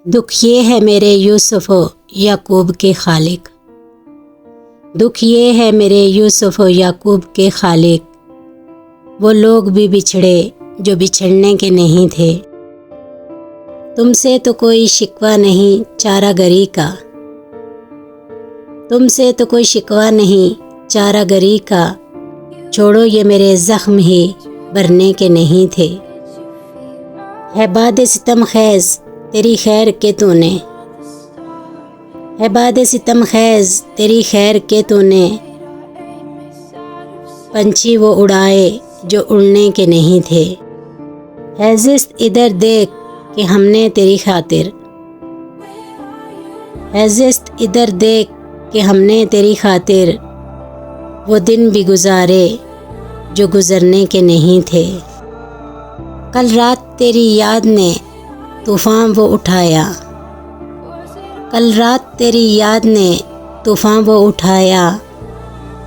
دکھ یہ ہے میرے یوسف و یعقوب کے خالق، دکھ یہ ہے میرے یوسف و یعقوب کے خالق، وہ لوگ بھی بچھڑے جو بچھڑنے کے نہیں تھے۔ تم سے تو کوئی شکوہ نہیں چارہ گری کا، تم سے تو کوئی شکوہ نہیں چارہ گری کا، چھوڑو یہ میرے زخم ہی بھرنے کے نہیں تھے۔ ہے باد ستم خیز تیری خیر کے تو نے، ہے باد ستم خیز تیری خیر کے تو نے، پنچھی وہ اڑائے جو اڑنے کے نہیں تھے۔ ہے زشت ادھر دیکھ کہ ہم نے تیری خاطر، ہے زشت ادھر دیکھ کہ ہم نے تیری خاطر، وہ دن بھی گزارے جو گزرنے کے نہیں تھے۔ کل رات تیری یاد نے طوفان وہ اٹھایا، کل رات تیری یاد نے طوفان وہ اٹھایا،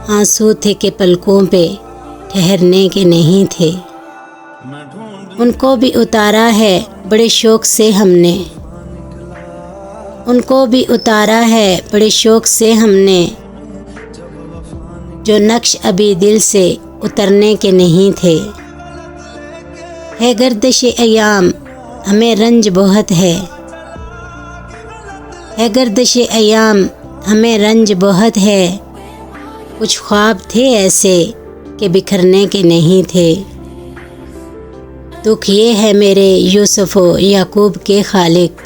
آنسو تھے کہ پلکوں پہ ٹھہرنے کے نہیں تھے۔ ان کو بھی اتارا ہے بڑے شوق سے ہم نے، ان کو بھی اتارا ہے بڑے شوق سے ہم نے، جو نقش ابھی دل سے اترنے کے نہیں تھے۔ ہے گردش ایام ہمیں رنج بہت ہے گردش ایام ہمیں رنج بہت ہے، کچھ خواب تھے ایسے کہ بکھرنے کے نہیں تھے۔ دکھ یہ ہے میرے یوسف و یعقوب کے خالق،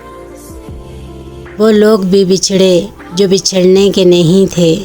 وہ لوگ بھی بچھڑے جو بچھڑنے کے نہیں تھے۔